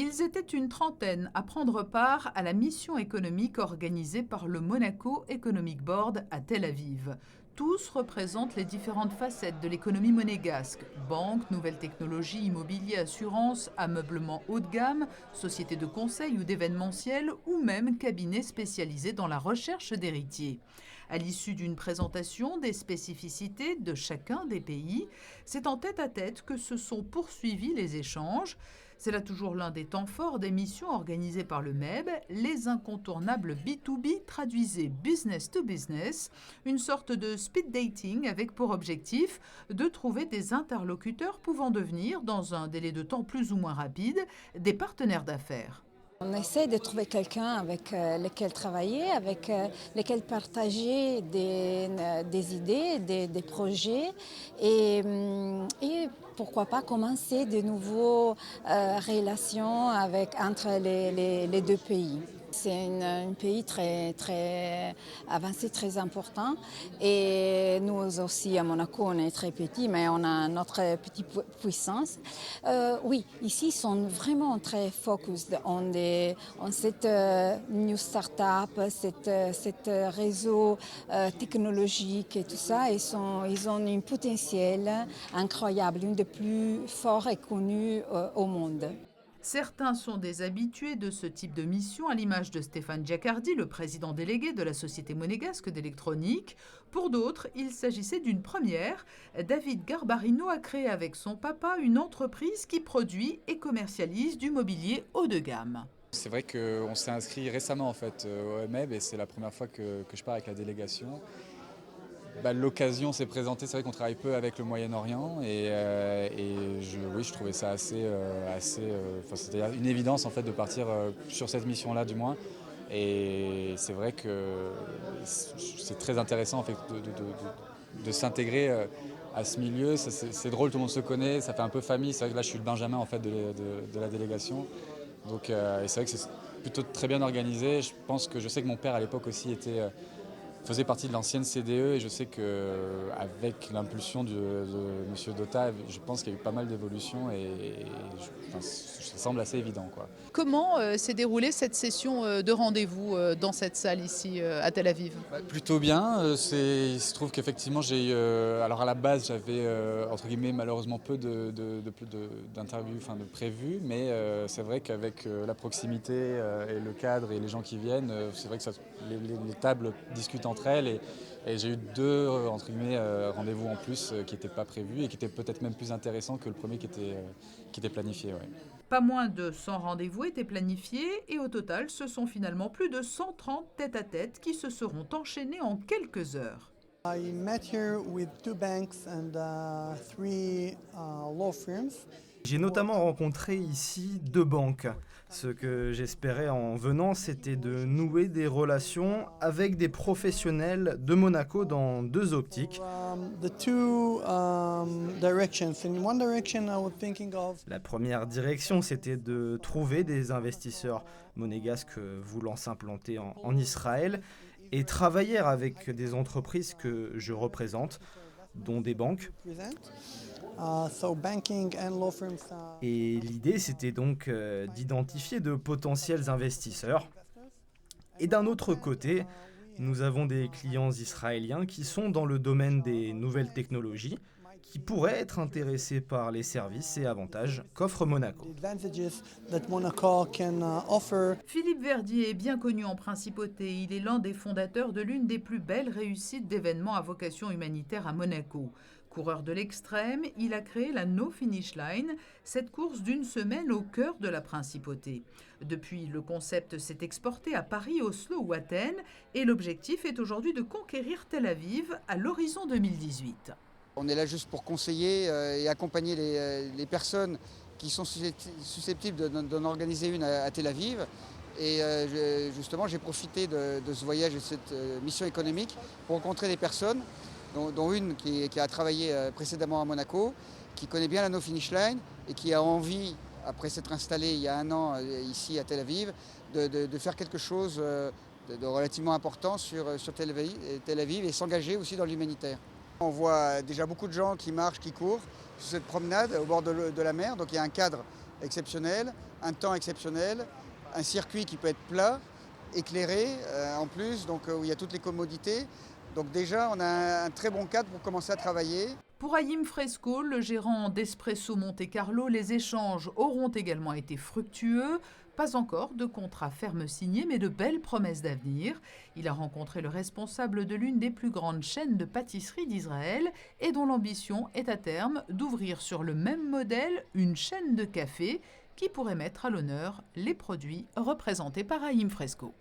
Ils étaient une trentaine à prendre part à la mission économique organisée par le Monaco Economic Board à Tel Aviv. Tous représentent les différentes facettes de l'économie monégasque. Banques, nouvelles technologies, immobilier, assurance, ameublement haut de gamme, sociétés de conseil ou d'événementiel ou même cabinets spécialisés dans la recherche d'héritiers. À l'issue d'une présentation des spécificités de chacun des pays, c'est en tête-à-tête que se sont poursuivis les échanges. C'est là toujours l'un des temps forts des missions organisées par le MEB, les incontournables B2B traduisés business to business, une sorte de speed dating avec pour objectif de trouver des interlocuteurs pouvant devenir, dans un délai de temps plus ou moins rapide, des partenaires d'affaires. On essaie de trouver quelqu'un avec lequel travailler, avec lequel partager des idées, des projets et pourquoi pas commencer de nouvelles relations entre les deux pays. C'est un pays très avancé, très important. Et nous aussi, à Monaco, on est très petit, mais on a notre petite puissance. Oui, ici, ils sont vraiment très focus on cette new start-up, cet réseau technologique et tout ça. Ils ont un potentiel incroyable, l'une des plus forts et connues au monde. Certains sont des habitués de ce type de mission, à l'image de Stéphane Giacardi, le président délégué de la Société monégasque d'électronique. Pour d'autres, il s'agissait d'une première. David Garbarino a créé avec son papa une entreprise qui produit et commercialise du mobilier haut de gamme. C'est vrai qu'on s'est inscrit récemment en fait, au MEB et c'est la première fois que je pars avec la délégation. L'occasion s'est présentée, c'est vrai qu'on travaille peu avec le Moyen-Orient je trouvais ça c'était une évidence en fait de partir sur cette mission-là du moins. Et c'est vrai que c'est très intéressant en fait, de s'intégrer à ce milieu. C'est drôle, tout le monde se connaît, ça fait un peu famille. C'est vrai que là je suis le Benjamin en fait, de la délégation. Donc, et c'est vrai que c'est plutôt très bien organisé. Je sais que mon père à l'époque aussi faisait partie de l'ancienne CDE et je sais qu'avec l'impulsion de M. Dota, je pense qu'il y a eu pas mal d'évolutions ça semble assez évident, quoi. Comment s'est déroulée cette session de rendez-vous dans cette salle ici à Tel Aviv? Plutôt bien. Il se trouve qu'effectivement, alors à la base, j'avais entre guillemets malheureusement peu d'interviews de prévues, mais c'est vrai qu'avec la proximité et le cadre et les gens qui viennent, c'est vrai que les tables discutent entre elles et j'ai eu deux entre guillemets rendez-vous en plus qui n'étaient pas prévus et qui étaient peut-être même plus intéressants que le premier qui était planifié. Ouais. Pas moins de 100 rendez-vous étaient planifiés et au total, ce sont finalement plus de 130 tête-à-tête qui se seront enchaînés en quelques heures. I met here with 2 banks and 3 law firms. J'ai notamment rencontré ici 2 banques. Ce que j'espérais en venant, c'était de nouer des relations avec des professionnels de Monaco dans 2 optiques. La première direction, c'était de trouver des investisseurs monégasques voulant s'implanter en Israël et travailler avec des entreprises que je représente, dont des banques. Et l'idée, c'était donc d'identifier de potentiels investisseurs. Et d'un autre côté, nous avons des clients israéliens qui sont dans le domaine des nouvelles technologies, qui pourraient être intéressés par les services et avantages qu'offre Monaco. Philippe Verdier est bien connu en principauté. Il est l'un des fondateurs de l'une des plus belles réussites d'événements à vocation humanitaire à Monaco. Coureur de l'extrême, il a créé la No Finish Line, cette course d'une semaine au cœur de la principauté. Depuis, le concept s'est exporté à Paris, Oslo ou Athènes et l'objectif est aujourd'hui de conquérir Tel Aviv à l'horizon 2018. On est là juste pour conseiller et accompagner les personnes qui sont susceptibles d'en organiser une à Tel Aviv. Et justement, j'ai profité de ce voyage et de cette mission économique pour rencontrer des personnes, dont une qui a travaillé précédemment à Monaco, qui connaît bien la No Finish Line et qui a envie, après s'être installée il y a 1 an ici à Tel Aviv, de faire quelque chose de relativement important sur Tel Aviv et s'engager aussi dans l'humanitaire. On voit déjà beaucoup de gens qui marchent, qui courent sur cette promenade au bord de la mer. Donc il y a un cadre exceptionnel, un temps exceptionnel, un circuit qui peut être plat, éclairé en plus, donc où il y a toutes les commodités. Donc déjà, on a un très bon cadre pour commencer à travailler. Pour Haïm Fresco, le gérant d'Espresso Monte Carlo, les échanges auront également été fructueux. Pas encore de contrat ferme signé, mais de belles promesses d'avenir. Il a rencontré le responsable de l'une des plus grandes chaînes de pâtisserie d'Israël et dont l'ambition est à terme d'ouvrir sur le même modèle une chaîne de café qui pourrait mettre à l'honneur les produits représentés par Haïm Fresco.